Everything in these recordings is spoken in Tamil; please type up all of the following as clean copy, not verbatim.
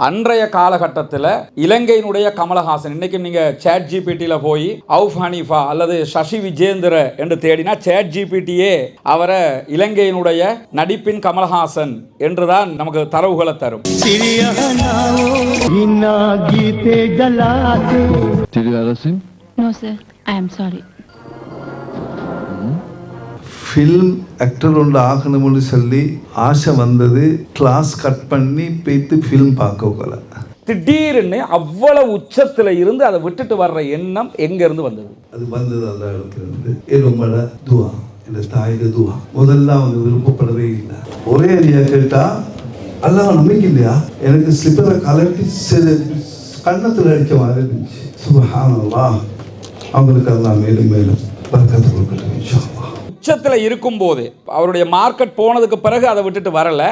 அன்றைய காலகட்டத்தில் இலங்கையினுடைய கமலஹாசன், இன்னைக்கு நீங்க சேட் ஜிபிடியில் போய் அவுஃப் ஹனீஃபா அல்லது சசி விஜேந்திர என்று தேடினா சேட் ஜிபிடியே அவரை இலங்கையினுடைய நடிப்பின் கமலஹாசன் என்றுதான் நமக்கு தரவுகளை தரும். ஃபில்ம் ஆக்டர் ஒன்று ஆகணும்னு சொல்லி ஆசை வந்தது. கிளாஸ் கட் பண்ணி போய்த்து ஃபில்ம் பார்க்க போல திடீர்னு அவ்வளவு உச்சத்தில் இருந்து அதை விட்டுட்டு வர்ற எண்ணம் எங்கேருந்து வந்தது? அது வந்தது அந்த இடத்துல இருந்து என்னோட துவா, என் தாயோட துவா. முதல்ல அவங்க விருப்பப்படவே இல்லை. ஒரே அடியா கேட்டா எல்லாம் நம்பிக்கை இல்லையா, எனக்கு ஸ்லிப்பரை கலட்டி கண்ணத்தில் அடித்த மாதிரி இருந்துச்சு. சுபஹானல்லாஹ், அவங்களுக்கு அதெல்லாம் மேலும் மேலும் பரக்கத்து கொடுக்கட்டும் இன்ஷா அல்லாஹ். உச்சத்தில் இருக்கும்போது அவருடைய மார்க்கெட் போனதுக்கு பிறகு அதை விட்டுட்டு வரல.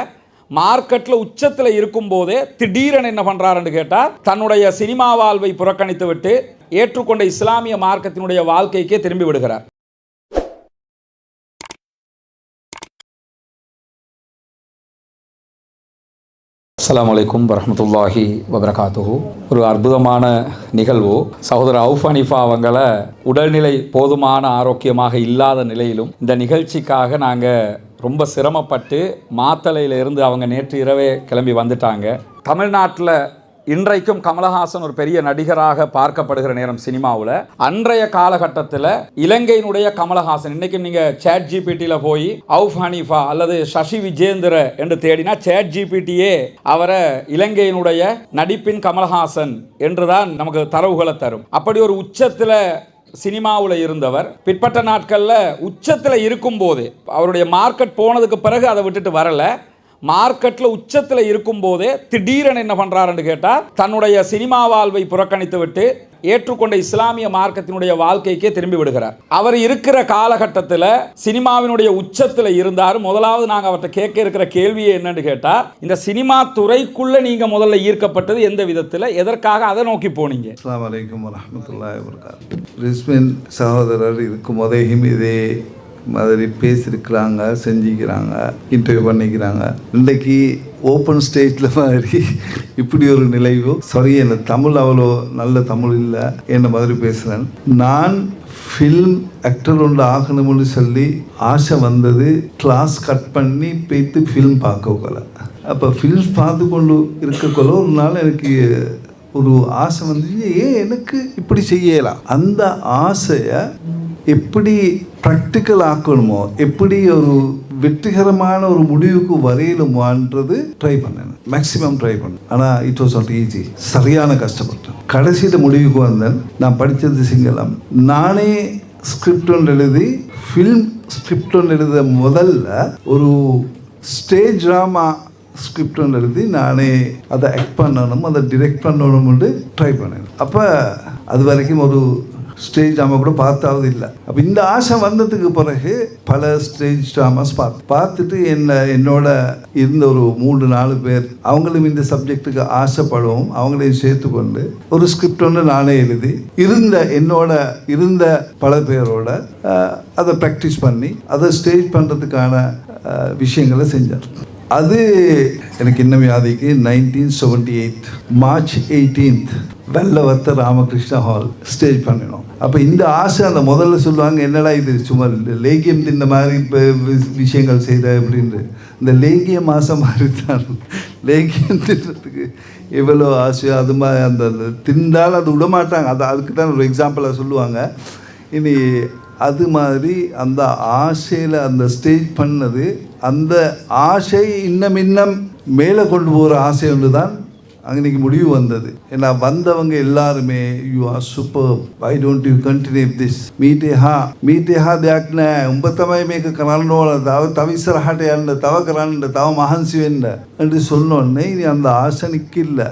மார்க்கெட்டில் உச்சத்தில் இருக்கும்போதே திடீரென என்ன பண்ணுறாருன்னு கேட்டால் தன்னுடைய சினிமா வாழ்வை புறக்கணித்து விட்டு ஏற்றுக்கொண்ட இஸ்லாமிய மார்க்கத்தினுடைய வாழ்க்கைக்கே திரும்பி விடுகிறார். அஸ்ஸலாமு அலைக்கும் வரஹ்மத்துல்லாஹி வபரகாத்துஹு. ஒரு அற்புதமான நிகழ்வு. சகோதரர் அவுஃப் ஹனீஃபா அவங்கள உடல்நிலை போதுமான ஆரோக்கியமாக இல்லாத நிலையிலும் இந்த நிகழ்ச்சிக்காக நாங்கள் ரொம்ப சிரமப்பட்டு மாத்தளையிலிருந்து அவங்க நேற்று இரவே கிளம்பி வந்துட்டாங்க. தமிழ்நாட்டில் இன்றைக்கும் கமலஹாசன் ஒரு பெரிய நடிகராக பார்க்கப்படுகிற நேரம் சினிமாவில். அன்றைய காலகட்டத்தில் இலங்கையினுடைய கமலஹாசன், இன்னைக்கு நீங்கள் சேட் ஜிபிடியில் போய் அவுஃப் ஹனீஃபா அல்லது சசி விஜேந்திர என்று தேடினா சேட் ஜிபிடியே அவரை இலங்கையினுடைய நடிப்பின் கமலஹாசன் என்றுதான் நமக்கு தரவுகளை தரும். அப்படி ஒரு உச்சத்தில் சினிமாவில் இருந்தவர் பிற்பட்ட நாட்களில் உச்சத்தில் இருக்கும்போது அவருடைய மார்க்கெட் போனதுக்கு பிறகு அதை விட்டுட்டு வரல. மார்க்கெட்டில் உச்சத்தில் இருக்கும்போதே திடீரென என்ன பண்ணுறாருன்னு கேட்டால் தன்னுடைய சினிமா வாழ்வை புறக்கணித்து விட்டு ஏற்றுக்கொண்ட இஸ்லாமிய மார்க்கத்தினுடைய வாழ்க்கைக்கே திரும்பி விடுகிறார். அவர் இருக்கிற காலகட்டத்தில் சினிமாவினுடைய உச்சத்தில் இருந்தார். முதலாவது நாங்கள் அவர்கிட்ட கேட்க இருக்கிற கேள்வியே என்னன்னு கேட்டால், இந்த சினிமா துறைக்குள்ளே நீங்கள் முதல்ல ஈர்க்கப்பட்டது எந்த விதத்தில், எதற்காக அதை நோக்கி போனீங்க? அஸ்ஸலாமு அலைக்கும் வரஹ்மத்துல்லாஹி வபரகாத்துஹு. ரிஸ்மின் சகோதரர் இருக்கும் போதேயும் இதே மாதிரி பேசியிருக்கிறாங்க, செஞ்சுக்கிறாங்க, இன்டர்வியூ பண்ணிக்கிறாங்க. இன்றைக்கி ஓப்பன் ஸ்டேஜில் மாதிரி இப்படி ஒரு நிலைவோ சாரி, எனக்கு தமிழ் அவ்வளோ நல்ல தமிழ் இல்லை, என்ன மாதிரி பேசுகிறேன். நான் ஃபில்ம் ஆக்டர் ஒன்று ஆகணும்னு சொல்லி ஆசை வந்தது. கிளாஸ் கட் பண்ணி போய்த்து ஃபில்ம் பார்க்க போல. அப்போ ஃபில்ம்ஸ் பார்த்து கொண்டு இருக்கக்குள்ள ஒரு நாள் எனக்கு ஒரு ஆசை வந்துச்சு, ஏன் எனக்கு இப்படி செய்யலாம். அந்த ஆசையை எப்படி ப்ராக்டிக்கல் ஆக்கணுமோ, எப்படி ஒரு வெற்றிகரமான ஒரு முடிவுக்கு வரையலுமான்றது ட்ரை பண்ணேன், மேக்ஸிமம் ட்ரை பண்ணேன். ஆனால் இட் வாஸ் நாட் ஈஸி, சரியான கஷ்டப்பட்டேன். கடைசியில் முடிவுக்கு வந்தேன். நான் படித்தது சிங்களம். நானே ஸ்கிரிப்ட் ஒன்று எழுதி ஃபில்ம் ஸ்கிரிப்ட் ஒன்று எழுத முதல்ல ஒரு ஸ்டேஜ் ட்ராமா ஸ்கிரிப்ட் ஒன்று எழுதி நானே அதை ஆக்ட் பண்ணணும், அதை டிரெக்ட் பண்ணணும்னு ட்ரை பண்ணேன். அப்போ அது வரைக்கும் ஒரு ஸ்டேஜ் ட்ராமா கூட பார்த்தாவது இல்லை. அப்போ இந்த ஆசை வந்ததுக்கு பிறகு பல ஸ்டேஜ் ட்ராமாஸ் பார்த்துட்டு என்னோட இருந்த ஒரு 3-4 பேர் அவங்களும் இந்த சப்ஜெக்டுக்கு ஆசைப்படவும் அவங்களையும் சேர்த்து கொண்டு ஒரு ஸ்கிரிப்ட் ஒன்று நானே எழுதி என்னோட இருந்த பல பேரோட அதை ப்ராக்டிஸ் பண்ணி அதை ஸ்டேஜ் பண்ணுறதுக்கான விஷயங்களை செஞ்சார். அது எனக்கு இன்னும் யாதிக்கு 1978 March 18 Wellawatte Ramakrishna hall stage பண்ணினோம். அப்போ இந்த ஆசை அந்த முதல்ல சொல்லுவாங்க, என்னடா இது சும்மா லேகியம் தின்ன மாதிரி இப்போ விஷயங்கள் செய்கிற அப்படின்ட்டு. இந்த லேகிய மாதம் மாதிரி தான் லேகியம் தின்றதுக்கு எவ்வளோ ஆசையோ அது மாதிரி அந்த தின்றால் அது விடமாட்டாங்க. அதுக்கு தான் ஒரு எக்ஸாம்பிளாக சொல்லுவாங்க. இனி அது மாதிரி அந்த ஆசையில் அந்த ஸ்டேஜ் பண்ணது, அந்த ஆசை இன்னும் மேலே கொண்டு போகிற ஆசை ஒன்று தான் அன்றைக்கி முடிவு வந்தது. ஏன்னா வந்தவங்க எல்லாருமே you are super, why don't you continue this, மீட்டே ஹா தேக்ன உம்பத்தமை மேற்கு கரானோட தவிசரஹாட்டையாண்ட தவ கரான தவ மகன்சி வேண்ட என்று சொன்னோடனே இனி அந்த ஆசை நிற்கல.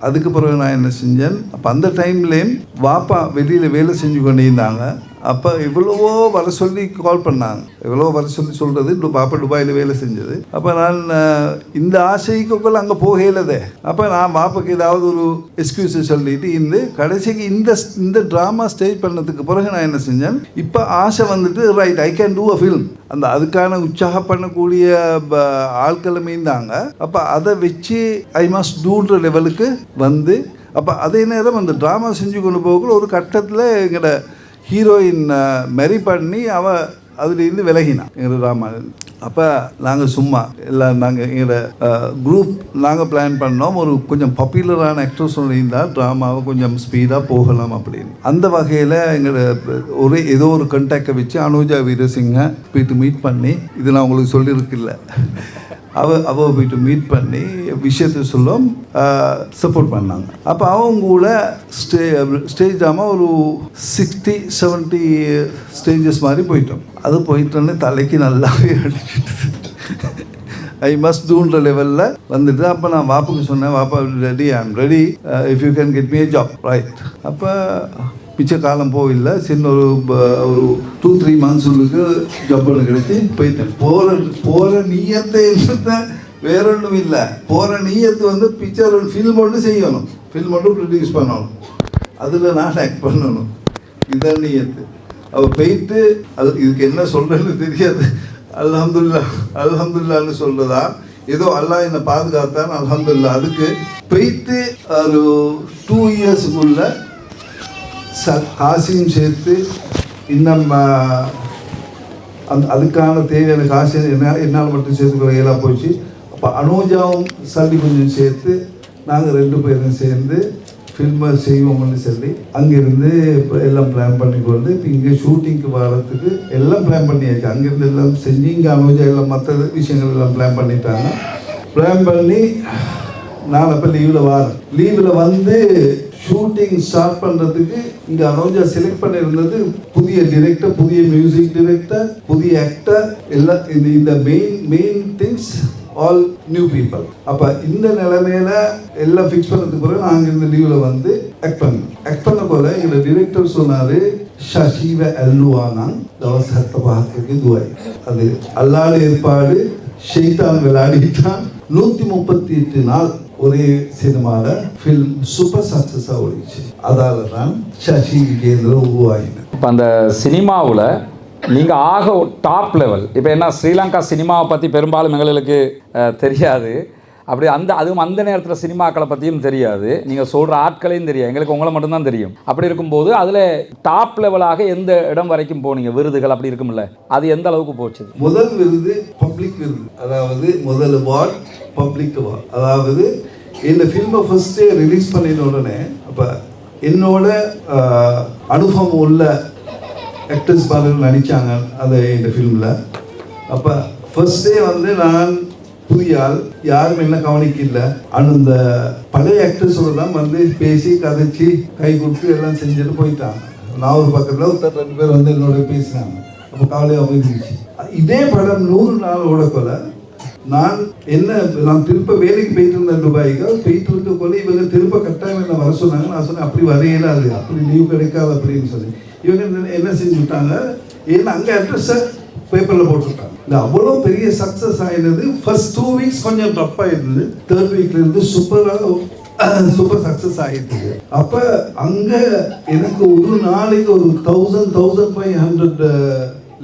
அதுக்கு பிறகு நான் என்ன செஞ்சேன், அப்போ அந்த டைம்லேயும் வாப்பா வெளியில் வேலை செஞ்சு கொண்டே இருந்தாங்க. அப்போ இவ்வளவோ வர சொல்லி கால் பண்ணாங்க, எவ்வளோ வர சொல்லி சொல்கிறது. பாப்பா துபாயில் வேலை செஞ்சது. அப்போ நான் இந்த ஆசைக்குள்ள அங்கே போகலதே. அப்போ நான் பாப்பாக்கு ஏதாவது ஒரு எக்ஸ்கியூஸை சொல்லிட்டு கடைசிக்கு இந்த ட்ராமா ஸ்டேஜ் பண்ணதுக்கு பிறகு நான் என்ன செஞ்சேன், இப்போ ஆசை வந்துட்டு right I can do a film. அதுக்கான உற்சாகம் பண்ணக்கூடிய ஆட்களை மீந்தாங்க. அப்போ அதை வச்சு ஐ மஸ்ட் டூன்ற லெவலுக்கு வந்து, அப்போ அதே நேரம் அந்த ட்ராமா செஞ்சு கொண்டு போகக்குள்ள ஒரு கட்டத்தில் எங்களோட ஹீரோயின் மெரி பண்ணி அவள் அதுலேருந்து விலகினான் எங்கள் ட்ராமா. அப்போ நாங்கள் சும்மா எல்லாம் எங்களோட குரூப் நாங்கள் பிளான் பண்ணோம், ஒரு கொஞ்சம் பாப்புலரான ஆக்டர்ஸ் இருந்தால் ட்ராமாவை கொஞ்சம் ஸ்பீடாக போகலாம் அப்படின்னு. அந்த வகையில் எங்களோட ஏதோ ஒரு கண்டாக்டை வச்சு அனுஜா வீரசிங்கை போயிட்டு மீட் பண்ணி, இது நான் உங்களுக்கு சொல்லியிருக்கில்ல, அவள் போயிட்டு மீட் பண்ணி விஷயத்தை சொல்லும் சப்போர்ட் பண்ணாங்க. அப்போ அவங்க கூட ஸ்டேஜ் ட்ராமா ஒரு 60-70 ஸ்டேஜஸ் மாதிரி போயிட்டோம். அது போயிட்டோன்னே தலைக்கு நல்லாவே அடிச்சுட்டு ஐ மஸ்ட் டூன்ற லெவலில் வந்துட்டு. அப்போ நான் வாப்புக்கு சொன்னேன், வாப்பா ready, I am ready, if you can get me a job right. அப்போ மிச்ச காலம் போகல, சின்ன ஒரு 2-3 மந்த்ஸுக்கு ஜப் ஒன்று கிடைச்சி போயிட்டேன். போகிற நீயத்தை வேற ஒன்றும் இல்லை. போகிற நீயத்து வந்து பிக்சர் ஃபில்ம் ஒன்று செய்யணும், ஃபில்ம் ஒன்று ப்ரொடியூஸ் பண்ணணும், அதில் நான் ஆக்ட் பண்ணணும், இதுதான் நீயத்து. அவள் போயிட்டு இதுக்கு என்ன சொல்கிறேன்னு தெரியாது, அல்ஹம்துலில்லாஹ்னு சொல்கிறதா, ஏதோ அல்லாஹ் என்னை பாதுகாத்தான் அல்ஹம்துலில்லாஹ். அதுக்கு போயிட்டு ஒரு 2 இயர்ஸுக்குள்ள காசையும் சேர்த்து இன்னும் அதுக்கான தேவையான காசு என்னால் மட்டும் சேர்த்துக்கிற இயலாக போச்சு. அப்போ அனுஜாவும் சல்லி கொஞ்சம் சேர்த்து நாங்கள் 2 பேரும் சேர்ந்து ஃபில்மை செய்வோம்னு சொல்லி அங்கேருந்து இப்போ எல்லாம் பிளான் பண்ணிக்கொண்டு இப்போ இங்கே ஷூட்டிங்க்கு வர்றதுக்கு எல்லாம் பிளான் பண்ணியாச்சு. அங்கேருந்து எல்லாம் செஞ்சு இங்கே அனுஜா எல்லாம் மற்ற விஷயங்கள் எல்லாம் பிளான் பண்ணிட்டாங்க. பிளான் பண்ணி நான் அப்போ லீவில் வந்து ஷூட்டிங் ஸ்டார்ட் பண்ணுறதுக்கு இங்கே அனுஜா செலக்ட் பண்ணியிருந்தது புதிய டிரெக்டர், புதிய மியூசிக் டிரெக்டர், புதிய ஆக்டர், எல்லாம் இந்த main things all new people. அப்போ இந்த நிலைமையில எல்லாம் ஃபிக்ஸ் பண்ணதுக்கு பிறகு நாங்கள் இந்த லீவில் வந்து ஆக்ட் பண்ண போல எங்களோட டிரெக்டர் சொன்னார், ஷஷீவ அல்லுவானான் தவஸ் ஹத்தபாத்துக்கு துவாய். அது அல்லாட ஏற்பாடு, ஷெய்தான் விளையாடிட்டான். 138 நாள் ஒரே சினிமாவில் ஃபில்ம் சூப்பர் சக்ஸஸாக ஓடிச்சு. அதால் தான் சசி விஜேந்திரன் உருவாகினேன். இப்போ அந்த சினிமாவில் நீங்கள் ஆக டாப் லெவல், இப்போ என்ன ஸ்ரீலங்கா சினிமாவை பற்றி பெரும்பாலும் எங்களுக்கு தெரியாது, அப்படி அதுவும் அந்த நேரத்தில் சினிமாக்களை பற்றியும் தெரியாது, நீங்கள் சொல்கிற ஆட்களையும் தெரியாது, எங்களுக்கு உங்களை மட்டும்தான் தெரியும். அப்படி இருக்கும்போது அதில் டாப் லெவலாக எந்த இடம் வரைக்கும் போனீங்க? விருதுகள் அப்படி இருக்கும்ல, அது எந்த அளவுக்கு போச்சு? முதல் விருது பப்ளிக் விருது, அதாவது முதல் அவார்ட் பப்ளிக் அவார்ட். அதாவது இந்த ஃபில்மை ஃபர்ஸ்டே ரிலீஸ் பண்ணின உடனே அப்போ என்னோட அனுபவம் உள்ள ஆக்டர்ஸ் பாலர் நடித்தாங்க அது இந்த ஃபில்மில். அப்போ ஃபர்ஸ்டே வந்து நான் புதிய ஆள், யாரும் என்ன கவனிக்கல. அந்த பழைய ஆக்டர்ஸோட தான் வந்து பேசி கதைச்சி கை கொடுத்து எல்லாம் செஞ்சுட்டு போயிட்டாங்க. நான் ஒரு பக்கத்தில் 2 பேர் வந்து என்னோட பேசினாங்க. அப்போ கவலையாக அமைஞ்சிருச்சு. இதே படம் 100 நாள் ஓடக்கொள்ள நான் திரும்ப வேலைக்கு போயிட்டு இருந்தேன் துபாய்க்கு. போயிட்டு இருக்க கொள்ள இவங்க திரும்ப கட்டாயம் என்ன வர சொன்னாங்க. நான் சொன்னேன் அப்படி வரையலாது, அப்படி லீவ் கிடைக்காது அப்படின்னு சொல்லி. இவங்க என்ன செஞ்சுட்டாங்க, ஏன்னா அங்கே அட்ரஸை பேப்பரில் போட்டுவிட்டாங்க. இந்த அவ்வளோ பெரிய சக்ஸஸ் ஆகினது ஃபர்ஸ்ட் 2 வீக்ஸ் கொஞ்சம் டப்பாக இருந்தது. 3rd வீக்லேருந்து சூப்பர் சக்ஸஸ் ஆகிடுது. அப்போ அங்கே எனக்கு ஒரு நாளைக்கு ஒரு 1500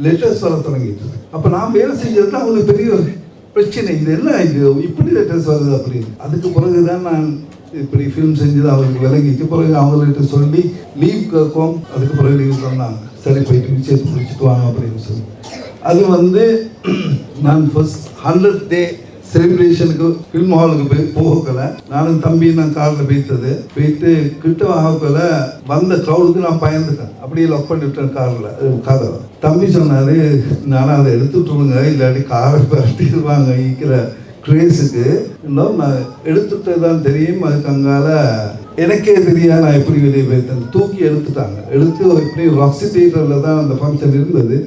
லெட்டர்ஸ் வர தொடங்கிட்டு. அப்போ நான் வேலை செஞ்சதுக்கு அவங்களுக்கு பெரிய பிரச்சனை, இது என்ன இது இப்படி லெட்டர்ஸ் வருது அப்படின்னு. அதுக்கு பிறகு தான் நான் இப்படி ஃபில்ம் செஞ்சது அவருக்கு விளங்கிச்சு. பிறகு அவங்கள்ட்ட சொல்லி லீவ் கேட்கும். அதுக்கு பிறகு லீவ் சொன்னாங்க, சரி போயிட்டு விஷயத்தை பிடிச்சிட்டு வாங்க அப்படின்னு சொல்லி. அது வந்து நான் ஃபர்ஸ்ட் 100th டே செலிப்ரேஷனுக்கு ஃபில்ம் ஹாலுக்கு போகலை. நானும் தம்பி நான் காரில் போயிட்டு கிட்ட ஆகல வந்த க்ரௌடுக்கு நான் பயந்துட்டேன். அப்படியே லாக் பண்ணிவிட்டேன் கதவை. தம்பி சொன்னார், நானும் அதை எடுத்துட்டுருங்க, இல்லாட்டி காரை பரட்டிடுவாங்க இருக்கிற க்ரேஸுக்கு. இன்னும் நான் எடுத்துட்டு தான் தெரியும். அதுக்கு அங்கால எனக்கே தெரியா நான் எப்படி வெளியே போயிருந்தேன். தூக்கி எடுத்துட்டாங்க. எடுத்து எப்படி ராக்ஸி தியேட்டரில் தான் அந்த ஃபங்க்ஷன் இருந்தது.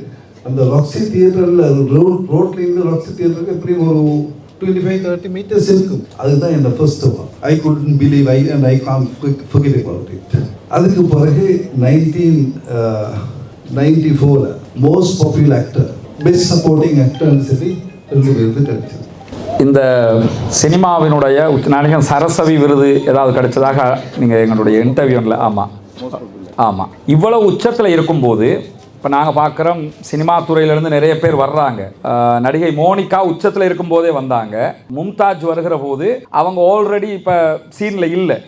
அந்த ராக்ஸி தியேட்டரில் ரோட்லேருந்து ராக்ஸி தியேட்டருக்கு எப்படி ஒரு 25-30 meters இருக்கும். அதுதான் என்னோட first one. I couldn't believe and I can't forget about it. அதுக்கு பிறகு 94 most popular actor, best supporting ஆக்டர்னு சொல்லி 2 விருது கிடைச்சது. இந்த சினிமாவினுடைய நினைக்கிறேன் சரஸ்வதி விருது ஏதாவது கிடைச்சதாக நீங்கள் எங்களுடைய இன்டர்வியூவில் ஆமாம் இவ்வளவு உச்சத்தில் இருக்கும்போது இப்போ நாங்கள் பார்க்குறோம் சினிமா துறையிலேருந்து நிறைய பேர் வர்றாங்க. நடிகை மோனிகா உச்சத்தில் இருக்கும்போதே வந்தாங்க. மும்தாஜ் வருகிற போது அவங்க ஆல்ரெடி இப்போ சீனில்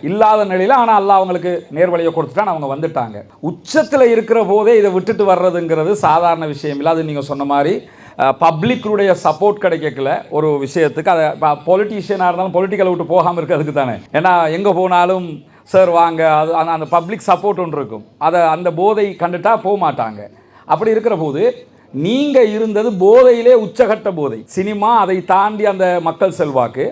இல்லாத நிலையில், ஆனால் அல்லாஹ் அவங்களுக்கு நேர்வழியை கொடுத்துட்டான், அவங்க வந்துட்டாங்க. உச்சத்தில் இருக்கிற போதே இதை விட்டுட்டு வர்றதுங்கிறது சாதாரண விஷயம் இல்லை. அது நீங்கள் சொன்ன மாதிரி பப்ளிக்குடைய சப்போர்ட் கிடைக்கல ஒரு விஷயத்துக்கு. அதை பொலிட்டீஷியனாக இருந்தாலும் பொலிட்டிக்கலை விட்டு போகாமல் இருக்கிறதுக்கு தானே. ஏன்னா எங்கே போனாலும் சார் வாங்க, அது அந்த பப்ளிக் சப்போர்ட் ஒன்று இருக்கும். அதை அந்த போதை கண்டுட்டா போக மாட்டாங்க. அப்படி இருக்கிற போது நீங்கள் இருந்தது போதையிலே உச்சகட்ட போதை, சினிமா அதை தாண்டி அந்த மக்கள் செல்வாக்கு,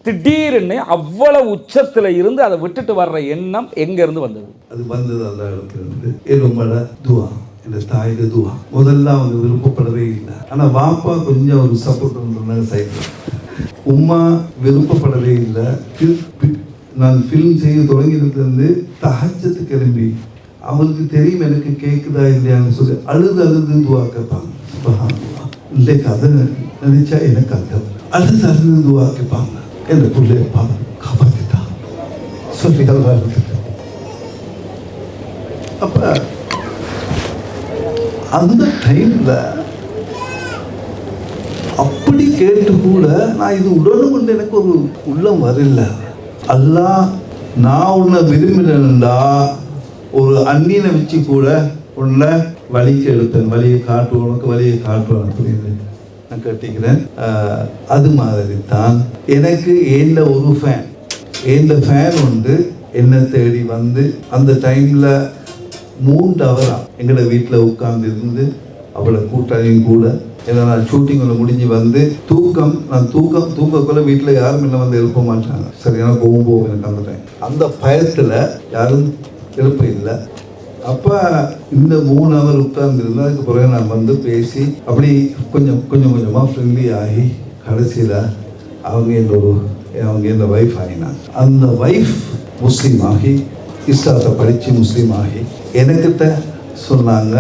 திடீர்னு அவ்வளவு உச்சத்தில் இருந்து அதை விட்டுட்டு வர்ற எண்ணம் எங்கேருந்து வந்தது? அது வந்தது அந்த இடத்துல இருந்து என்னோட துவா, இந்த தாயோட துவா. முதல்ல அவங்க விருப்பப்படவே இல்லை, ஆனால் வாப்பா கொஞ்சம் ஒரு சப்போர்ட் பண்ணுறாங்க சைக்கிள். உமா விருப்பப்படவே இல்லை. நான் ஃபிலிம் செய்ய தொடங்கினதுலேருந்து தஹஜ்ஜத்து கிளம்பி அவங்களுக்கு தெரியும் எனக்கு கேட்குதா இல்லையான்னு சொல்லி அழுது துவா கேட்பாங்க. இல்லைக்கு அதை நினைச்சா எனக்கு அழுது துவா கேட்பாங்க. என் பிள்ளைய காப்பாற்றிட்டான் சொல்லி அழுது. அப்ப அந்த டைம்ல அப்படி கேட்டு கூட நான் இது உடனே கொண்டு எனக்கு ஒரு உள்ளம் வரல. அல்லாஹ் நான் உன்னை விரும்பினா ஒரு அந்நியனை வச்சு கூட உன்னை வழிக்கு எடுத்தேன், வழியை காட்டுவோம், உனக்கு வழியை காட்டுவேன் புரியுது, நான் கட்டிக்கிறேன். அது மாதிரி தான் எனக்கு ஏண்ட ஒரு ஃபேன் உண்டு என்னை தேடி வந்து அந்த டைமில் 3 ஹவரா எங்களோட வீட்டில் உட்கார்ந்து இருந்து அவளை கூட்டாளியும் கூட. ஏன்னா நான் ஷூட்டிங்கில் முடிஞ்சு வந்து தூக்கக்குள்ள வீட்டில் யாரும் என்ன வந்து எழுப்ப மாட்டாங்க. சரியான போகும் எனக்கு அந்த டைம். அந்த பயத்தில் யாரும் எழுப்ப இல்லை. அப்போ இந்த 3 ஹவர் உட்கார்ந்துருந்தா அதுக்கு பிறகு நான் வந்து பேசி அப்படி கொஞ்சமாக ஃப்ரெண்ட்லி ஆகி கடைசியில் அவங்க என் வைஃப் ஆகினாங்க. அந்த வைஃப் முஸ்லீம் ஆகி இஸ்லாத்தை படித்து முஸ்லீம் ஆகி எனக்கிட்ட சொன்னாங்க.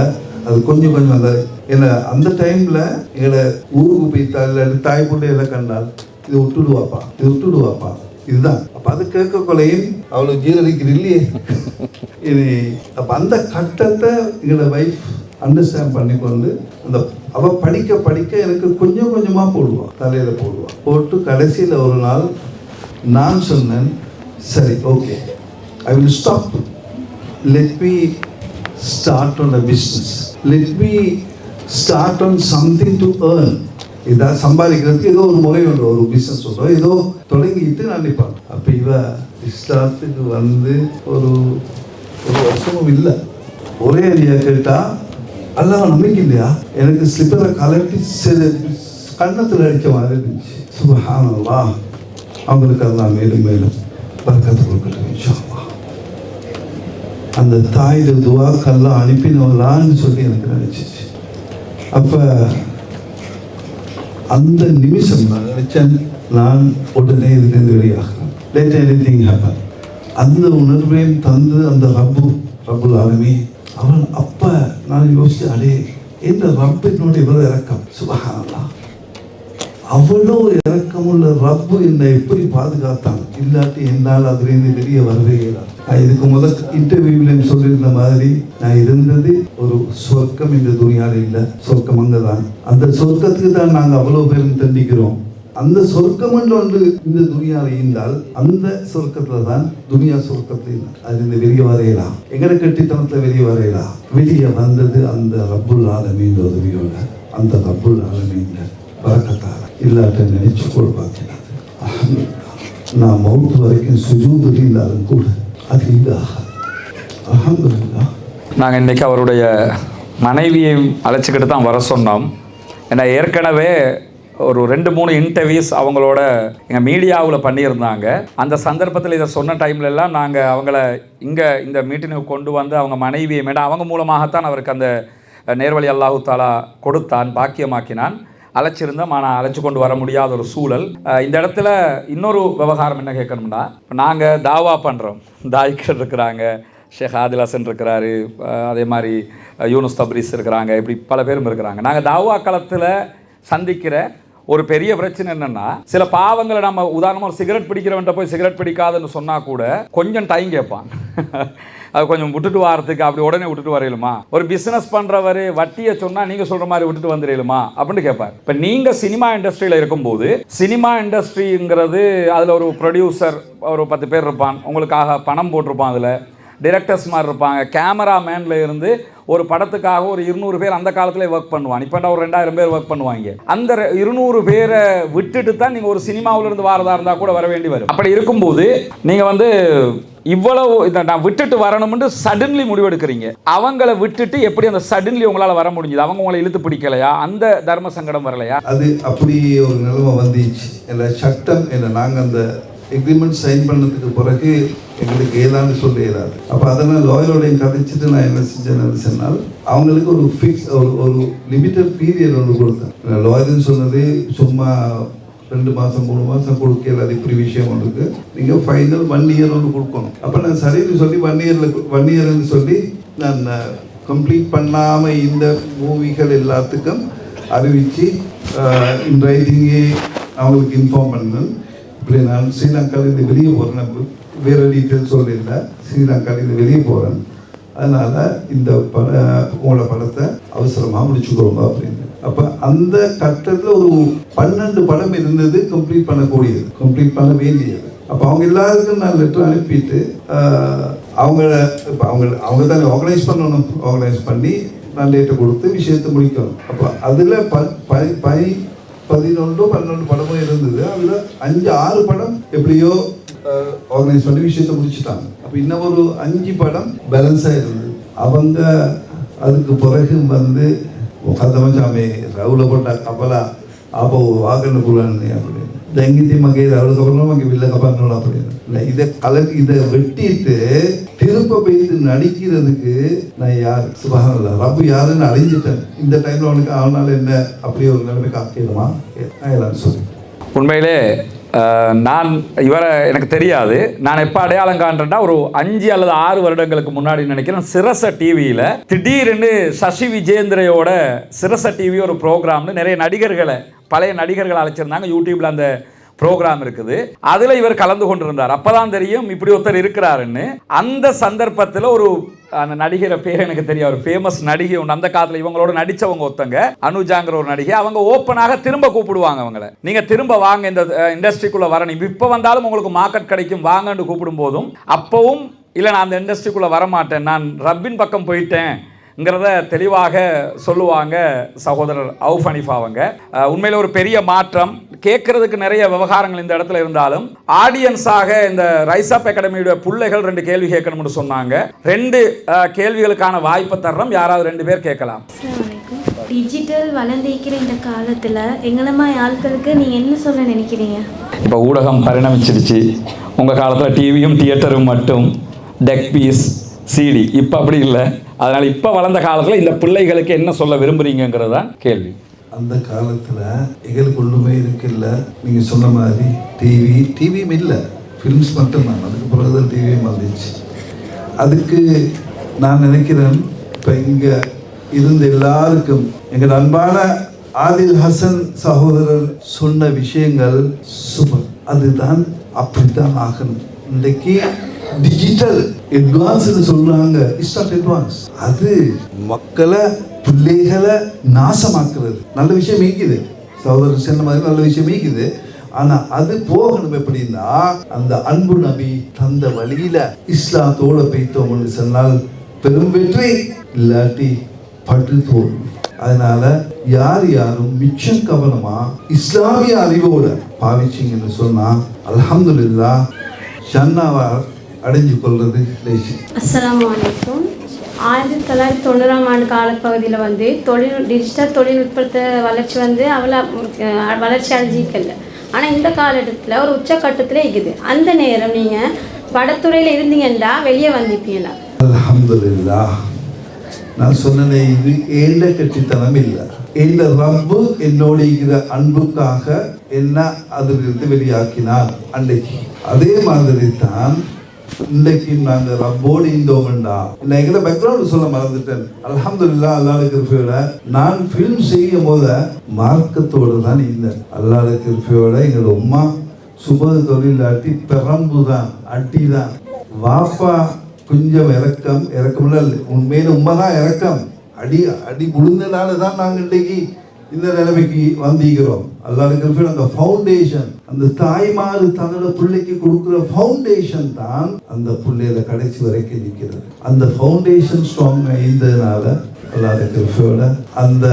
அது கொஞ்சம் அந்த ஏன்னா அந்த டைமில் எங்களை ஊருக்கு போய்த்தா இல்லை தாய் பிள்ளையெல்லாம் கண்டால் இது விட்டுடுவாப்பா இதுதான். அப்போ அது கேட்கக்குள்ளையும் அவ்வளோ ஜீரணிக்கிறது இல்லையே இது. அப்போ அந்த கட்டத்தை எங்களோட வைஃப் அண்டர்ஸ்டாண்ட் பண்ணிக்கொண்டு அந்த அவள் படிக்க எனக்கு கொஞ்சமாக போடுவாள், தலையில் போட்டு கடைசியில் ஒரு நாள் நான் சொன்னேன், சரி okay I will stop, let me start on a business, let me start on something to earn. இதாக சம்பாதிக்கிறதுக்கு ஏதோ ஒரு முறை உண்டு, ஒரு பிஸ்னஸ் சொல்கிறோம், ஏதோ தொடங்கிட்டு நான் நிற்பான். அப்போ இஸ்லாத்துக்கு வந்து ஒரு வருஷமும் இல்லை. ஒரே ஐடியா கேட்டால் அல்லாஹ் நம்பிக்கை இல்லையா, எனக்கு ஸ்லிப்பரை கலட்டி கன்னத்தில் அடித்த மாதிரி இருந்துச்சு. சுப்ஹானல்லாஹ், அவங்களுக்கு அல்லாஹ் மேலும் பரக்கத்து கொடுக்கட்டும் இன்ஷா அல்லாஹ். அந்த தாயோட துவாக்கெல்லாம் அனுப்பினவளான்னு சொல்லி எனக்கு நினைச்சிச்சு. அப்போ அந்த நிமிஷம் நான் நினைச்சேன், நான் உடனே இதுலேருந்து வெளியாகிறேன், லெட் எனிதிங் ஹேப்பன். அந்த உணர்வையும் தந்து அந்த ரப்புல் ஆலமீன் அவன். அப்போ நான் யோசிச்சு, அடே இந்த ரப்பினோட இவ்வளோ இறக்கம், சுப்ஹானல்லாஹ், அவ்வளோ இறக்கமுள்ள ரப்பு என்னை எப்படி பாதுகாத்தான். இல்லாட்டி என்னால் அதுலேருந்து வெளியே வரவே இல்லை. நான் இதுக்கு முதல் இன்டர்வியூவில் சொல்லியிருந்த மாதிரி நான் இருந்தது ஒரு சொர்க்கம் இந்த துணியால் இல்லை, சொர்க்கம் அங்கே தான். அந்த சொர்க்கத்துக்கு தான் நாங்கள் அவ்வளோ பேரும் தண்டிக்கிறோம். அந்த சொர்க்கம் ஒன்று இந்த துணியால் இருந்தால் அந்த சொர்க்கத்தில் தான் துனியா சொர்க்கத்தில் அது இந்த வெளியே வரையலாம், எங்கட கட்டித்தனத்தில் வெளியே வரையலாம். வெளியே வந்தது அந்த ரப்புல் ஆலமீன் உதவியோட, அந்த ரப்புல் ஆலமீன் பரக்கத்தால். இல்லாட்ட நினைச்சு கொடுப்பாக்கிறாது. நான் மவுத்து வரைக்கும் சுஜூது இருந்தாலும் கூட அது இல்லாக அல்ஹம்துலில்லாஹ். நாங்கள் இன்றைக்கி அவருடைய மனைவியை அழைச்சிக்கிட்டு தான் வர சொன்னோம். ஏன்னா ஏற்கனவே ஒரு 2-3 இன்டர்வியூஸ் அவங்களோட எங்கள் மீடியாவில் பண்ணியிருந்தாங்க. அந்த சந்தர்ப்பத்தில் இதை சொன்ன டைம்லெல்லாம் நாங்கள் அவங்கள இங்கே இந்த மீட்டினுக்கு கொண்டு வந்து அவங்க மனைவியை அவங்க மூலமாகத்தான் அவருக்கு அந்த நேர்வழி அல்லாஹு தாலா கொடுத்தான், பாக்கியமாக்கினான். அழைச்சிருந்தோம், ஆனால் அழைச்சி கொண்டு வர முடியாத ஒரு சூழல். இந்த இடத்துல இன்னொரு விவகாரம் என்ன கேட்கணும்னா, நாங்கள் தாவா பண்ணுறோம், தாய்க்கள் இருக்கிறாங்க, ஷேக் ஆதில் ஹசன் இருக்கிறாரு, அதே மாதிரி யூனுஸ் தப்ரீஸ் இருக்கிறாங்க, இப்படி பல பேரும் இருக்கிறாங்க. நாங்கள் தாவா களத்தில் சந்திக்கிற ஒரு பெரிய பிரச்சனை என்னென்னா, சில பாவங்களை நம்ம உதாரணமாக ஒரு சிகரெட் பிடிக்கிறவன்ட்ட போய் சிகரெட் பிடிக்காதுன்னு சொன்னால் கூட கொஞ்சம் டைம் கேட்பான். அது கொஞ்சம் விட்டுட்டு வரத்துக்கு, அப்படி உடனே விட்டுட்டு வரையிலுமா? ஒரு பிஸ்னஸ் பண்ணுறவர் வட்டியை சொன்னால் நீங்கள் சொல்கிற மாதிரி விட்டுட்டு வந்துடுமா அப்படின்னு கேட்பார். இப்போ நீங்கள் சினிமா இண்டஸ்ட்ரியில் இருக்கும்போது, சினிமா இண்டஸ்ட்ரிங்கிறது அதில் ஒரு ப்ரொடியூசர் ஒரு 10 பேர் இருப்பான், உங்களுக்காக பணம் போட்டிருப்பான், அதில் டிரெக்டர்ஸ் மாதிரி இருப்பாங்க, கேமராமேனில் இருந்து ஒரு படத்துக்காக ஒரு 200 பேர் அந்த காலத்தில் ஒர்க் பண்ணுவான். இப்போ ஒரு 2000 பேர் ஒர்க் பண்ணுவாங்க. அந்த 200 பேரை விட்டுட்டு தான் நீங்கள் ஒரு சினிமாவிலிருந்து வரதா இருந்தால் கூட வர வேண்டி வரும். அப்படி இருக்கும்போது நீங்கள் இவ்வளவு இதை நான் விட்டுட்டு வரணும்னு சடன்லி முடிவெடுக்கிறீங்க. அவங்கள விட்டுட்டு எப்படி அந்த சடன்லி உங்களால் வர முடிஞ்சது? அவங்க உங்களை இழுத்து பிடிக்கலையா? அந்த தர்ம சங்கடம் வரலையா? அது அப்படி ஒரு நிலைமை வந்துச்சு. இல்லை சட்டம் இல்லை, நாங்கள் அந்த எக்ரிமெண்ட் சைன் பண்ணதுக்கு பிறகு எங்களுக்கு ஏதான்னு சொல்ல இயலாது. அப்போ அதனால் லாயரோடையும் கதைச்சிட்டு நான் என்ன செஞ்சேன்னு சொன்னால், அவங்களுக்கு ஒரு ஃபிக்ஸ் ஒரு லிமிட்டட் பீரியட் ஒன்று கொடுத்தேன். லாயர்னு சொன்னது சும்மா 2 மாதம் 3 மாதம் கொடுக்கல, அது இப்படி விஷயம் ஒன்றுக்கு நீங்கள் ஃபைனல் 1 இயர் ஒன்று கொடுக்கணும். அப்போ நான் சரின்னு சொல்லி 1 இயர்னு சொல்லி நான் கம்ப்ளீட் பண்ணாமல் இந்த மூவிகள் எல்லாத்துக்கும் அறிவித்து இன் ரைட்டிங்கே அவங்களுக்கு இன்ஃபார்ம் பண்ணேன். இப்படி நான் ஸ்ரீலங்காவிலிருந்து வெளியே போகிறேன், வேறு டீட்டெயில்ஸ் சொல்லியிருந்தேன், ஸ்ரீலங்காவிலிருந்து வெளியே போகிறேன், அதனால் இந்த உங்களோட படத்தை அவசரமாக முடிச்சுக்கிறோங்க அப்படின்னு. அப்போ அந்த கட்டத்தில் ஒரு 12 படம் இருந்தது கம்ப்ளீட் பண்ணக்கூடியது, கம்ப்ளீட் பண்ண வேண்டியது. அப்போ அவங்க எல்லாருக்கும் நான் லெட்டர் அனுப்பிட்டு அவங்க தான் ஆர்கனைஸ் பண்ணணும், ஆர்கனைஸ் பண்ணி நான் டேட்டை கொடுத்து விஷயத்தை முடிக்கணும். அப்போ அதில் 11-12 படமும் இருந்தது. அதில் 5-6 படம் எப்படியோ ஆர்கனைஸ் பண்ணி விஷயத்தை முடிச்சுட்டாங்க. அப்போ இன்னும் ஒரு 5 படம் பேலன்ஸாக இருந்தது. அவங்க அதுக்கு பிறகு முகத்தமச்சாமே ரவுல போட்ட கப்பலா அப்போ வாகன குழான்னு அப்படின்னு தங்கித்தி மகை ரவுல கப்பலும் அங்கே வில்ல கப்பல் அப்படின்னு இல்லை, இதை வெட்டிட்டு திரும்ப போயிட்டு நடிக்கிறதுக்கு நான் யார் சுபஹானல்லாஹ் ரப்பு யாருன்னு அழிஞ்சிட்டேன். இந்த டைமில் அவனுக்கு அவனால் என்ன அப்படியே ஒரு நிலைமைக்கு ஆக்கிடுமா நான் சொல்லி. உண்மையிலே நான் இவரை எனக்கு தெரியாது. நான் எப்போ அடையாளம் காண்றேன்னா ஒரு 5 அல்லது 6 வருடங்களுக்கு முன்னாடி நினைக்கிறேன், சிரச டிவியில் திடீர்னு சசி விஜேந்திரையோட சிரச டிவி ஒரு ப்ரோக்ராம்னு நிறைய நடிகர்களை, பழைய நடிகர்களை அழைச்சிருந்தாங்க. யூடியூப்பில் அந்த ப்ரோக்ராம் இருக்குது, அதில் இவர் கலந்து கொண்டிருந்தார். அப்போ தான் தெரியும் இப்படி ஒருத்தர் இருக்கிறாருன்னு. அந்த சந்தர்ப்பத்தில் அந்த நடிகரை பேர் எனக்கு தெரியும், ஒரு ஃபேமஸ் நடிகை உண்டு அந்த காலத்தில், இவங்களோட நடித்தவங்க ஒருத்தங்க அனுஜாங்கிற ஒரு நடிகை. அவங்க ஓப்பனாக திரும்ப கூப்பிடுவாங்க அவங்கள, நீங்கள் திரும்ப வாங்க இந்த இண்டஸ்ட்ரிக்குள்ளே வரணும், இப்போ வந்தாலும் உங்களுக்கு மார்க்கெட் கிடைக்கும் வாங்கன்னு கூப்பிடும் போதும் அப்பவும் இல்லை நான் அந்த இண்டஸ்ட்ரிக்குள்ளே வரமாட்டேன், நான் ரப்பின் பக்கம் போயிட்டேன்ங்கிறத தெளிவாக சொல்லுவாங்க சகோதரர் அவுஃப் ஹனீஃபா அவங்க. உண்மையில் ஒரு பெரிய மாற்றம். கேட்கறதுக்கு நிறைய விவகாரங்கள் இந்த இடத்துல இருந்தாலும் ஆடியன்ஸாக இந்த ரைஸ் அப் அகாடமியோட பிள்ளைகள் 2 கேள்வி கேட்கணும்னு சொன்னாங்க. 2 கேள்விகளுக்கான வாய்ப்பை தர்றோம், யாராவது 2 பேர் கேட்கலாம். டிஜிட்டல் வளர்ந்திருக்கிற இந்த காலத்தில் எங்களமா ஆட்களுக்கு நீங்கள் என்ன சொல்ல நினைக்கிறீங்க? இப்போ ஊடகம் பரிணமிச்சிருச்சு. உங்கள் காலத்தில் டிவியும் தியேட்டரும் மட்டும், டெக் பீஸ், சிடி. இப்போ அப்படி இல்லை. அதனால் இப்போ வளர்ந்த காலத்தில் இந்த பிள்ளைகளுக்கு என்ன சொல்ல விரும்புகிறீங்கிறது தான் கேள்வி. அந்த காலத்தில் எங்களுக்கு ஒன்றுமே இருக்குல்ல, நீங்கள் சொன்ன மாதிரி டிவியும் இல்லை, ஃபிலிம்ஸ் மட்டும்தான். அதுக்கு பிறகு தான் டிவியும் வந்துச்சு. அதுக்கு நான் நினைக்கிறேன் இப்போ இங்கே இருந்த எல்லாருக்கும் எங்கள் அன்பான ஆதில் ஹசன் சகோதரர் சொன்ன விஷயங்கள் சூப்பர். அதுதான் அப்படித்தான் ஆகணும். இன்றைக்கு டிஜிட்டல் அட்வான்ஸ்னு சொல்றாங்க, இட்ஸ் நாட் அட்வான்ஸ். அது மக்களை பிள்ளைகளை நாசமாக்குறது. நல்ல விஷயம் மீக்குது, சகோதரர் சொன்ன மாதிரி நல்ல விஷயம் மீக்குது. ஆனா அது போகணும் எப்படின்னா, அந்த அன்பு நபி தந்த வழியில இஸ்லாத்தோட பெய்தோம்னு சொன்னால் பெரும் வெற்றி, இல்லாட்டி பட்டு தோல்வி. அதனால யாரும் மிச்சம் கவனமா இஸ்லாமிய அறிவோட பாவிச்சிங்கன்னு சொன்னா அல்ஹம்துலில்லாஹ் ஜன்னாவை அடைஞ்சு கொள்வது லேசி. அஸ்ஸலாமு அலைக்கும். 1990ஆம் ஆண்டு காலப்பகுதியில் டிஜிட்டல் தொழில்நுட்பத்தை வளர்ச்சி அவ்வளோ வளர்ச்சி அடைஞ்சிக்கல. ஆனால் இந்த காலகட்டத்தில் ஒரு உச்சக்கட்டத்தில் இருக்குது. அந்த நேரம் நீங்கள் படத்துறையில் இருந்தீங்கன்னா வெளியே வந்திப்பீங்களா? அல்ஹம்துலில்லாஹ். நான் சொன்னேன், இது ஏண்ட கட்சித்தனம் இல்லை. இந்த ரப்பு என்னோட இருக்கிற அன்புக்காக என்ன அதிலிருந்து வெளியாக்கினார் அன்றைக்கு. அதே மாதிரி தான் இன்றைக்கு நாங்கள் ரப்போடு இருந்தோம்டா. நான் எங்களை பேக்ரவுண்ட் சொல்ல மறந்துட்டேன். அல்ஹம்துலில்லாஹ் அல்லாஹ்வுடைய கிருபையோட நான் ஃபிலிம் செய்யும் போது மார்க்கத்தோடு தான் இருந்தேன். அல்லாஹ்வுடைய கிருபையோட எங்களோட உம்மா சுப தொழிலாட்டி பெரம்பு தான், அட்டி தான். வாப்பா கொஞ்சம் இறக்கம்ல உண்மையில உண்மை தான் இறக்கம். அடி முழுந்தனால தான் நாங்கள் இன்றைக்கு இந்த நிலைமைக்கு வந்திருக்கிறோம். அல்லாஹ்வுடைய அந்த ஃபவுண்டேஷன், அந்த தாய்மார் தன்னோட பிள்ளைக்கு கொடுக்குற ஃபவுண்டேஷன் தான் அந்த பிள்ளையில கடைசி வரைக்கும் நிற்கிறது. அந்த ஃபவுண்டேஷன் ஸ்ட்ராங்கா இருந்ததுனால அல்லாஹ்வுடைய அந்த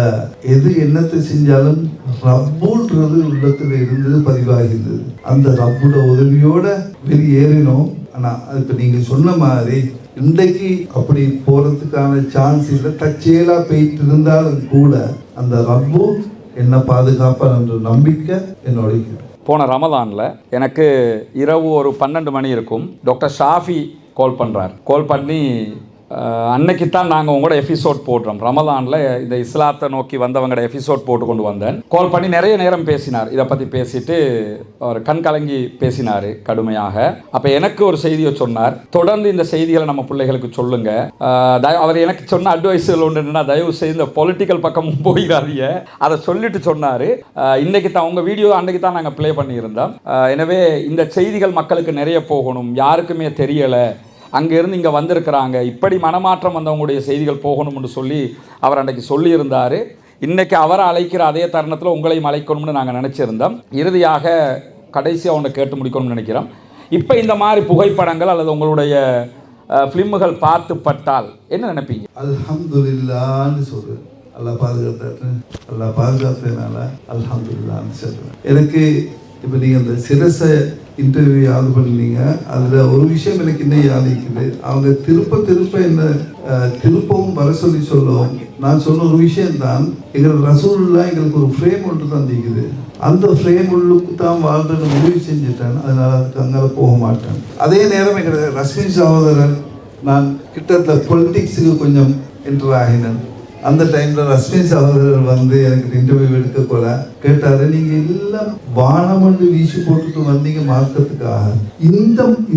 எது என்னத்தை செஞ்சாலும் ரப்புன்றது உள்ளத்தில் இருந்து பதிவாகின்றது. அந்த ரப்போட உதவியோட வெளியேறினோம். ஆனால் இப்போ நீங்கள் சொன்ன மாதிரி இன்றைக்கு அப்படி போகிறதுக்கான சான்ஸ் இல்லை. தற்செயலாக போயிட்டு இருந்தாலும் கூட அந்த ரப்பு என்ன பாதுகாப்பார் என்ற நம்பிக்கை என்னோட. போன ரமதானில் எனக்கு இரவு ஒரு 12 மணி இருக்கும். டாக்டர் ஷாஃபி கால் பண்ணுறார். கால் பண்ணி அன்னைக்கு தான் நாங்கள் உங்களோட எபிசோட் போடுறோம். ரமதானில் இந்த இஸ்லாத்தை நோக்கி வந்தவங்களோட எபிசோட் போட்டு கொண்டு வந்தேன். கால் பண்ணி நிறைய நேரம் பேசினார். இதை பற்றி பேசிட்டு அவர் கண் கலங்கி பேசினார் கடுமையாக. அப்போ எனக்கு ஒரு செய்தியை சொன்னார், தொடர்ந்து இந்த செய்திகளை நம்ம பிள்ளைகளுக்கு சொல்லுங்க. அவர் எனக்கு சொன்ன அட்வைஸுகள் ஒன்று என்னன்னா, தயவு செய்து இந்த பொலிட்டிக்கல் பக்கமும் போயிடாதீங்க, அதை சொல்லிட்டு சொன்னார். இன்னைக்கு தான் உங்கள் வீடியோ அன்றைக்கு தான் நாங்கள் ப்ளே பண்ணியிருந்தோம். எனவே இந்த செய்திகள் மக்களுக்கு நிறைய போகணும், யாருக்குமே தெரியலை, அங்கேருந்து இங்கே வந்திருக்கிறாங்க, இப்படி மனமாற்றம் வந்தவங்களுடைய செய்திகள் போகணும்னு சொல்லி அவர் அன்றைக்கு சொல்லியிருந்தார். இன்றைக்கி அவரை அழைக்கிற அதே தருணத்தில் உங்களையும் அழைக்கணும்னு நாங்கள் நினச்சிருந்தோம். இறுதியாக கடைசியாக ஒன்று கேட்டு முடிக்கணும்னு நினைக்கிறோம். இப்போ இந்த மாதிரி புகைப்படங்கள் அல்லது உங்களுடைய ஃபிலிம்கள் பார்த்துப்பட்டால் என்ன நினைப்பீங்க? அல்ஹம்துலில்லாஹ்னு சொல்கிறேன். அல்லாஹ் பாதுகாத்ததுனால அல்ஹம்துலில்லாஹ்னு சொல்கிறேன். எனக்கு இப்போ நீங்கள் அந்த சிரசை இன்டர்வியூ யாது பண்ணீங்க, அதில் ஒரு விஷயம் எனக்கு இன்னும் யாதிக்குது. அவங்க திருப்ப என்ன திருப்பவும் வர சொல்லுவோம். நான் சொன்ன ஒரு விஷயம்தான், எங்கள் ரசூலுல்லாஹ் எங்களுக்கு ஒரு ஃப்ரேம் ஒன்று தான் தீக்குது. அந்த ஃப்ரேம் உள்ளுக்கு தான் வாழ்றது முடிவு செஞ்சுட்டேன். அதனால் அதுக்கு அங்கே போக மாட்டேன். அதே நேரம் எங்கள் ரஸ்மின் சகோதரன் நான் கிட்டத்தட்ட பொலிட்டிக்ஸுக்கு கொஞ்சம் என்டர் ஆகினேன். அந்த டைமில் ரஸ்மின் சகோதரர் வந்து எனக்கு இன்டர்வியூ எடுக்க போல கேட்டார், நீங்கள் எல்லாம் வானமண்டு வீசி போட்டுட்டு வந்தீங்க மார்க்கத்துக்காக,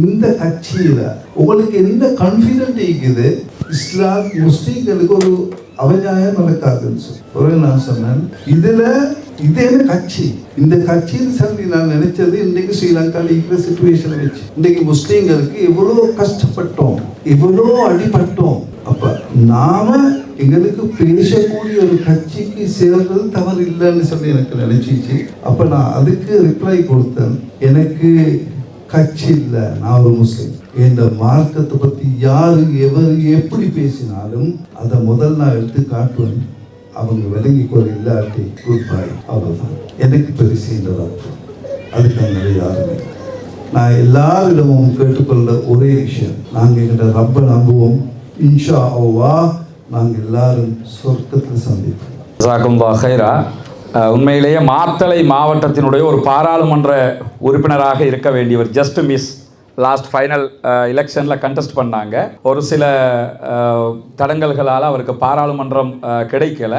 இந்த கட்சியில் உங்களுக்கு என்ன கான்ஃபிடென்ட் இருக்குது இஸ்லாம் முஸ்லீம்களுக்கு ஒரு அவநியாயம் நடக்காதுன்னு சொல்லி நான் சொன்னேன். இதில் இதே கட்சி, இந்த கட்சின்னு சொல்லி நான் நினைச்சது இன்றைக்கு ஸ்ரீலங்காவில் இருக்கிற சிச்சுவேஷனை வச்சு இன்றைக்கு முஸ்லீம்களுக்கு எவ்வளோ கஷ்டப்பட்டோம், எவ்வளோ அடிபட்டோம். அப்போ நாம எங்களுக்கு பேசக்கூடிய ஒரு கட்சிக்கு சேர்றது தவறு இல்லைன்னு சொல்லி எனக்கு நினைச்சிச்சு. அப்போ நான் அதுக்கு ரிப்ளை கொடுத்தேன், எனக்கு கட்சி இல்லை, நான் ஒரு முஸ்லீம். இந்த மார்க்கத்தை பற்றி யாரு எவர் எப்படி பேசினாலும் அதை முதல் நான் எடுத்து காட்டுவேன். அவங்க விளங்கிக்கொள்ள இல்லாட்டி குட் பை, அவ்வளோதான். எனக்கு பெருசுன்றதான் அதுக்கு அங்கே யாருமே. நான் எல்லாரிடமும் கேட்டுக்கொள்ள ஒரே விஷயம், நாங்கள் எங்கள்கிட்ட ரப்ப நம்புவோம். இன்ஷா அல்லாஹ் நாங்கள் எல்லாரும் சொர்க்கத்தில் சந்திப்போம். ஜஸாக்கல்லாஹு ஹைரா. உண்மையிலேயே மாத்தளை மாவட்டத்தினுடைய ஒரு பாராளுமன்ற உறுப்பினராக இருக்க வேண்டியவர் ஜஸ்ட் மிஸ் லாஸ்ட் ஃபைனல் எலெக்ஷனில் கண்டெஸ்ட் பண்ணாங்க. ஒரு சில தடங்கல்களால் அவருக்கு பாராளுமன்றம் கிடைக்கல.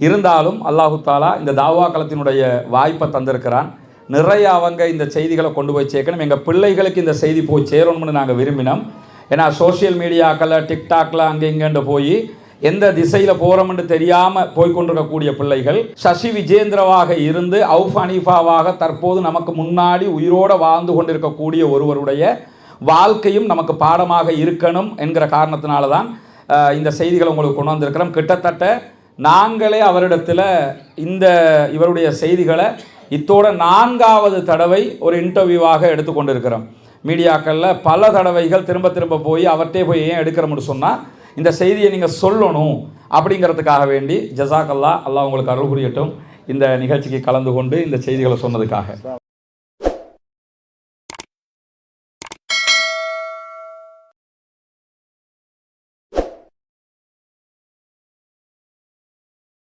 இருந்தாலும் அல்லாஹு தாலா இந்த தாவா களத்தினுடைய வாய்ப்பை தந்திருக்கிறான். நிறைய அவங்க இந்த செய்திகளை கொண்டு போய் சேர்க்கணும். எங்கள் பிள்ளைகளுக்கு இந்த செய்தி போய் சேரணும்னு நாங்கள் விரும்பினோம். ஏன்னா சோஷியல் மீடியாக்களில் டிக்டாக்ல அங்கே இங்கேண்டு போய் எந்த திசையில் போகிறோம்னு தெரியாமல் போய்கொண்டிருக்கக்கூடிய பிள்ளைகள் சசி விஜேந்திரவாக இருந்து அவுஃப் ஹனீஃபாவாக தற்போது நமக்கு முன்னாடி உயிரோடு வாழ்ந்து கொண்டிருக்கக்கூடிய ஒருவருடைய வாழ்க்கையும் நமக்கு பாடமாக இருக்கணும் என்கிற காரணத்தினால தான் இந்த செய்திகளை உங்களுக்கு கொண்டு வந்திருக்கிறோம். கிட்டத்தட்ட நாங்களே அவரிடத்தில் இவருடைய செய்திகளை இத்தோட 4வது தடவை ஒரு இன்டர்வியூவாக எடுத்துக்கொண்டிருக்கிறோம். மீடியாக்களில் பல தடவைகள் திரும்ப போய் அவர்கிட்டே போய் ஏன் எடுக்கிறோம்னு சொன்னால் இந்த செய்தியை நீங்கள் சொல்லணும் அப்படிங்கிறதுக்காக வேண்டி ஜஸாக்கல்லாஹ். அல்லாஹ் உங்களுக்கு அருள் புரியட்டும் இந்த நிகழ்ச்சிக்கு கலந்து கொண்டு இந்த செய்திகளை சொன்னதுக்காக.